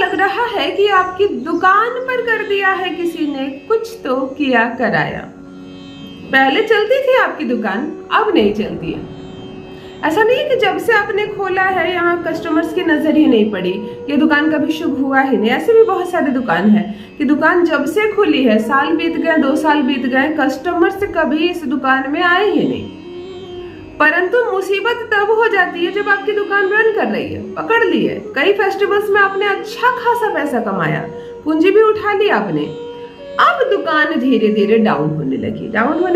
लग रहा है कि आपकी दुकान पर कर दिया है किसी ने, कुछ तो किया कराया। पहले चलती थी आपकी दुकान, अब नहीं चलती है। ऐसा नहीं है कि जब से आपने खोला है यहाँ कस्टमर्स की नजर ही नहीं पड़ी, ये दुकान कभी शुभ हुआ ही नहीं। ऐसे भी बहुत सारे दुकान है कि दुकान जब से खुली है, साल बीत गए, 2 साल बीत गए, कस्टमर्स कभी इस दुकान में आए ही नहीं। परंतु मुसीबत तब हो जाती है जब आपकी दुकान रन कर रही है, पकड़ ली है। कई फेस्टिवल्स में आपने अच्छा खासा पैसा कमाया, पूंजी भी उठा ली आपने। अब दुकान धीरे धीरे डाउन होने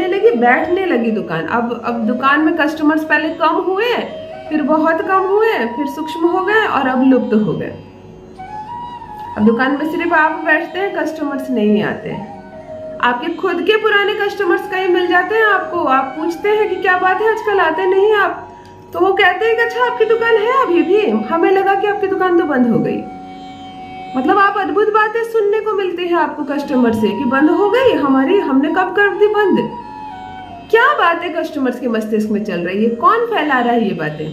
लगी, बैठने लगी दुकान। अब दुकान में कस्टमर्स पहले कम हुए, फिर बहुत कम हुए, फिर सूक्ष्म हो गए और अब लुप्त हो गए। अब दुकान में सिर्फ आप बैठते हैं, कस्टमर्स नहीं आते हैं। आपके खुद के पुराने कस्टमर्स कहीं मिल जाते हैं आपको, आप पूछते हैं कि क्या बात है आजकल आते नहीं आप, तो वो कहते हैं कि अच्छा आपकी दुकान है अभी भी, हमें लगा कि आपकी दुकान तो बंद हो गई। मतलब आप अद्भुत बातें सुनने को मिलती है आपको कस्टमर से कि बंद हो गई हमारी, हमने कब कर दी बंद। क्या बातें कस्टमर्स के मस्तिष्क में चल रही है, कौन फैला रहा है ये बातें?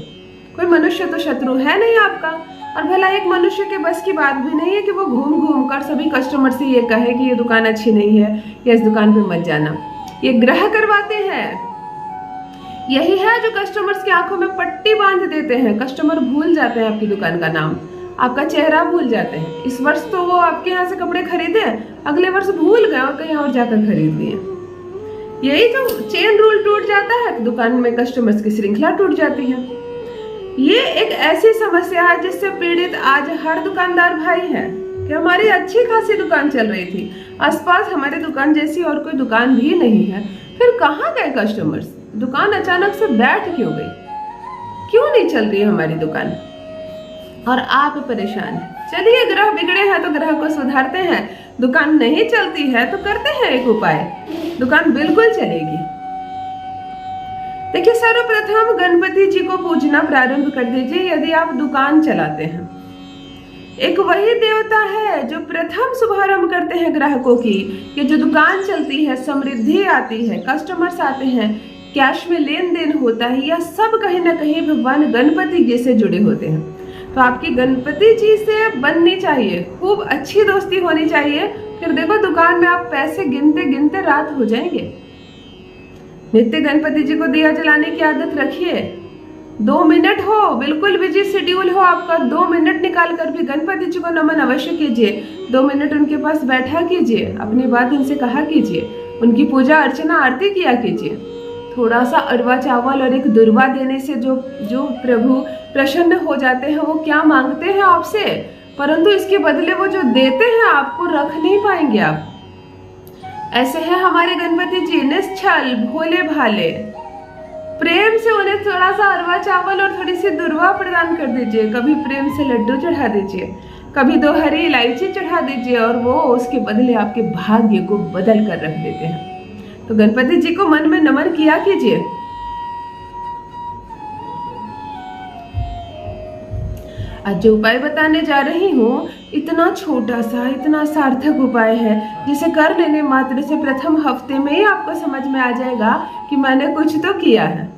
कोई मनुष्य तो शत्रु है नहीं आपका, और भला एक मनुष्य के बस की बात भी नहीं है कि वो घूम घूम कर सभी कस्टमर से ये कहे कि ये दुकान अच्छी नहीं है या इस दुकान पे मत जाना। ये ग्रह करवाते हैं, यही है जो कस्टमर्स की आंखों में पट्टी बांध देते हैं। कस्टमर भूल जाते हैं आपकी दुकान का नाम, आपका चेहरा भूल जाते हैं। इस वर्ष तो वो आपके यहाँ से कपड़े खरीदे, अगले वर्ष भूल गए और कहीं और जाकर खरीद लिए। यही तो चेन रूल टूट जाता है, दुकान में कस्टमर्स की श्रृंखला टूट जाती है। ये एक ऐसी समस्या है जिससे पीड़ित आज हर दुकानदार भाई है कि हमारी अच्छी खासी दुकान चल रही थी, आसपास हमारी दुकान जैसी और कोई दुकान भी नहीं है, फिर कहाँ गए कस्टमर्स? दुकान अचानक से बैठ क्यों गई? क्यों नहीं चल रही है हमारी दुकान? और आप परेशान हैं। चलिए, ग्रह बिगड़े हैं तो ग्रह को सुधारते हैं। दुकान नहीं चलती है तो करते हैं एक उपाय, दुकान बिल्कुल चलेगी। देखिए, सर्वप्रथम गणपति जी को पूजना प्रारंभ कर दीजिए यदि आप दुकान चलाते हैं। एक वही देवता है जो प्रथम शुभारंभ करते हैं ग्राहकों की। ये जो दुकान चलती है, समृद्धि आती है, कस्टमर्स आते हैं, कैश में लेन देन होता है, यह सब कहीं ना कहीं भगवान गणपति जी से जुड़े होते हैं। तो आपकी गणपति जी से बननी चाहिए, खूब अच्छी दोस्ती होनी चाहिए। फिर देखो दुकान में आप पैसे गिनते गिनते रात हो जाएंगे। नित्य गणपति जी को दिया जलाने की आदत रखिए। 2 मिनट हो, बिल्कुल बिजी शेड्यूल हो आपका, 2 मिनट निकाल कर भी गणपति जी को नमन अवश्य कीजिए। 2 मिनट उनके पास बैठा कीजिए, अपनी बात उनसे कहा कीजिए, उनकी पूजा अर्चना आरती किया कीजिए। थोड़ा सा अरवा चावल और एक दुर्वा देने से जो प्रभु प्रसन्न हो जाते हैं, वो क्या मांगते हैं आपसे, परंतु इसके बदले वो जो देते हैं आपको रख नहीं पाएंगे आप। ऐसे है हमारे गणपति जी, निश्चल भोले भाले। प्रेम से उन्हें थोड़ा सा अरवा चावल और थोड़ी सी दुर्वा प्रदान कर दीजिए। कभी प्रेम से लड्डू चढ़ा दीजिए, कभी 2 हरी इलायची चढ़ा दीजिए, और वो उसके बदले आपके भाग्य को बदल कर रख देते हैं। तो गणपति जी को मन में नमन किया कीजिए। आज जो उपाय बताने जा रही हूँ, इतना छोटा सा, इतना सार्थक उपाय है जिसे कर लेने मात्र से प्रथम हफ्ते में ही आपको समझ में आ जाएगा कि मैंने कुछ तो किया है।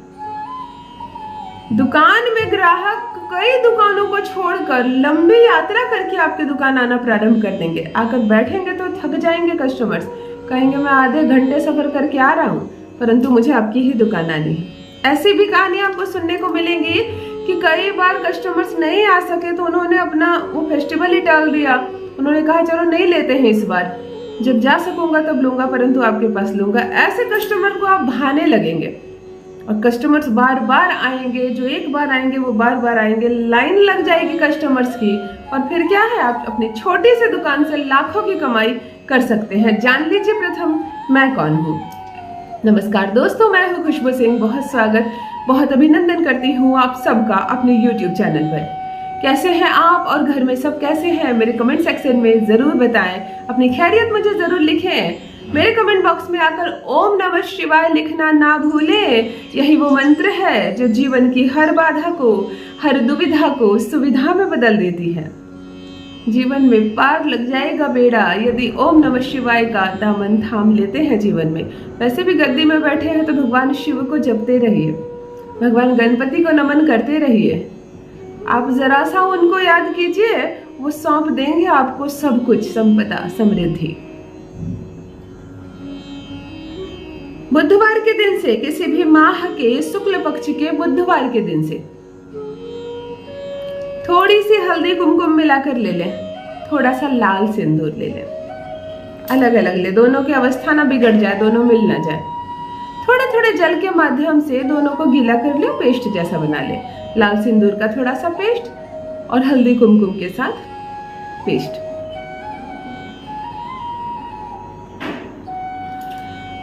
दुकान में ग्राहक कई दुकानों को छोड़कर लंबी यात्रा करके आपकी दुकान आना प्रारंभ कर देंगे। आकर बैठेंगे तो थक जाएंगे कस्टमर्स, कहेंगे मैं आधे घंटे सफर करके आ रहा हूँ, परंतु मुझे आपकी ही दुकान आनी है। ऐसी भी कहानी आपको सुनने को मिलेंगी कि कई बार कस्टमर्स नहीं आ सके तो उन्होंने अपना वो फेस्टिवल ही टाल दिया। उन्होंने कहा चलो नहीं लेते हैं इस बार, जब जा सकूंगा तब लूंगा, परंतु आपके पास लूंगा। ऐसे कस्टमर को आप भाने लगेंगे और कस्टमर्स बार बार आएंगे। जो एक बार आएंगे वो बार बार आएंगे, लाइन लग जाएगी कस्टमर्स की, और फिर क्या है, आप अपनी छोटी सी दुकान से लाखों की कमाई कर सकते हैं। जान लीजिए प्रथम मैं कौन हूँ। नमस्कार दोस्तों, मैं हूँ खुशबू सिंह। बहुत स्वागत, बहुत अभिनंदन करती हूँ आप सबका अपने YouTube चैनल पर। कैसे हैं आप और घर में सब कैसे हैं? मेरे कमेंट सेक्शन में जरूर बताएं, अपनी खैरियत मुझे जरूर लिखें। मेरे कमेंट बॉक्स में आकर ओम नमः शिवाय लिखना ना भूलें। यही वो मंत्र है जो जीवन की हर बाधा को, हर दुविधा को सुविधा में बदल देती है। जीवन में पार लग जाएगा बेड़ा यदि ओम नमः शिवाय का दामन थाम लेते हैं जीवन में। वैसे भी गद्दी में बैठे हैं तो भगवान शिव को जपते रहिए, भगवान गणपति को नमन करते रहिए। आप जरा सा उनको याद कीजिए वो सौंप देंगे आपको सब कुछ, संपदा, समृद्धि। बुधवार के दिन से, किसी भी माह के शुक्ल पक्ष के बुधवार के दिन से थोड़ी सी हल्दी कुमकुम मिलाकर ले लें, थोड़ा सा लाल सिंदूर ले लें, अलग अलग ले, दोनों की अवस्था ना बिगड़ जाए, दोनों मिल ना जाए। थोड़े थोड़े जल के माध्यम से दोनों को गीला कर ले, पेस्ट जैसा बना ले। लाल सिंदूर का थोड़ा सा पेस्ट और हल्दी कुमकुम के साथ पेस्ट।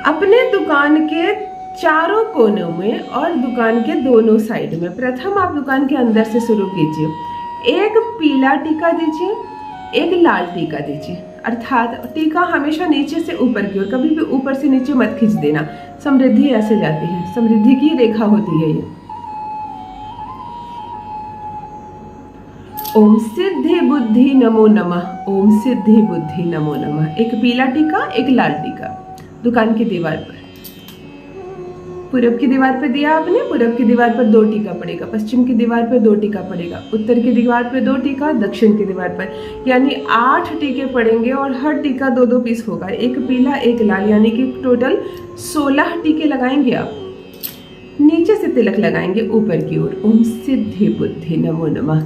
अपने दुकान के चारों कोनों में और दुकान के दोनों साइड में, प्रथम आप दुकान के अंदर से शुरू कीजिए, एक पीला टीका दीजिए, एक लाल टीका दीजिए। अर्थात टीका हमेशा नीचे से ऊपर की ओर, कभी भी ऊपर से नीचे मत खींच देना, समृद्धि ऐसे जाती है, समृद्धि की रेखा होती है ये। ओम सिद्धि बुद्धि नमो नमः, ओम सिद्धि बुद्धि नमो नमः। एक पीला टीका, एक लाल टीका दुकान की दीवार पर। पूरब की दीवार पर दिया आपने, पूरब की दीवार पर 2 टीका पड़ेगा, पश्चिम की दीवार पर 2 टीका पड़ेगा, उत्तर की दीवार पर 2 टीका, दक्षिण की दीवार पर, यानी 8 टीके पड़ेंगे और हर टीका 2-2 पीस होगा, एक पीला एक लाल, यानी कि टोटल 16 टीके लगाएंगे आप। नीचे से तिलक लगाएंगे ऊपर की ओर, ओम सिद्धि बुद्धि नमो नमः,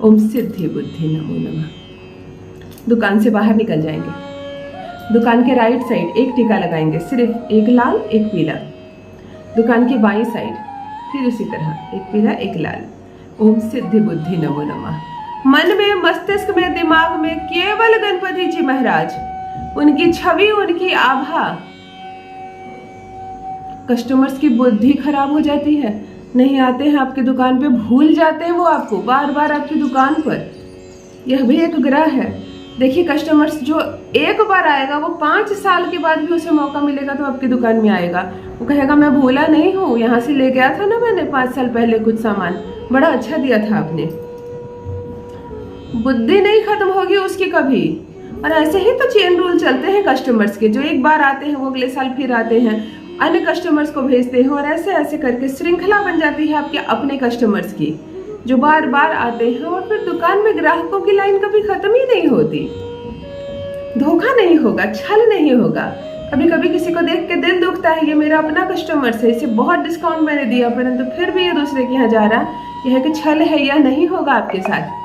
ओम सिद्धि बुद्धि नमो नमः। दुकान से बाहर निकल जाएंगे, दुकान के राइट साइड एक टीका लगाएंगे, सिर्फ एक लाल एक पीला। दुकान की बाईं साइड फिर उसी तरह एक पीला एक लाल, ओम सिद्धि बुद्धि नमो नमः। मन में, मस्तिष्क में, दिमाग में केवल गणपति जी महाराज, उनकी छवि, उनकी आभा। कस्टमर्स की बुद्धि खराब हो जाती है, नहीं आते हैं आपकी दुकान पे, भूल जाते हैं वो आपको बार बार आपकी दुकान पर। यह भी एक ग्रह है। देखिए कस्टमर्स जो एक बार आएगा वो 5 साल के बाद भी उसे मौका मिलेगा तो आपकी दुकान में आएगा। वो कहेगा मैं भूला नहीं हूँ, यहाँ से ले गया था ना मैंने 5 साल पहले कुछ सामान, बड़ा अच्छा दिया था आपने। बुद्धि नहीं खत्म होगी उसकी कभी। और ऐसे ही तो चेन रूल चलते हैं कस्टमर्स के, जो एक बार आते हैं वो अगले साल फिर आते हैं, अन्य कस्टमर्स को भेजते हैं, और ऐसे ऐसे करके श्रृंखला बन जाती है आपके अपने कस्टमर्स की, जो बार बार आते हैं। और फिर दुकान में ग्राहकों की लाइन कभी खत्म ही नहीं होती। धोखा नहीं होगा, छल नहीं होगा। कभी कभी किसी को देख के दिल दुखता है, ये मेरा अपना कस्टमर है, इसे बहुत डिस्काउंट मैंने दिया, परंतु फिर भी ये दूसरे के यहाँ जा रहा, यह कि छल है या नहीं होगा आपके साथ।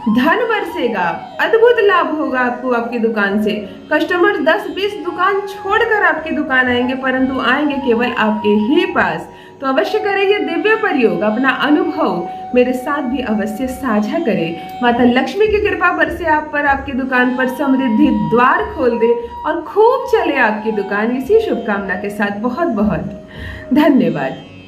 धन बरसेगा, अद्भुत लाभ होगा आपको आपकी दुकान से। कस्टमर 10-20 दुकान छोड़कर आपकी दुकान आएंगे, परंतु आएंगे केवल आपके ही पास। तो अवश्य करें ये दिव्य प्रयोग, अपना अनुभव मेरे साथ भी अवश्य साझा करें। माता लक्ष्मी की कृपा बरसे आप पर, आपकी दुकान पर समृद्धि द्वार खोल दे और खूब चले आपकी दुकान। इसी शुभकामना के साथ बहुत बहुत धन्यवाद।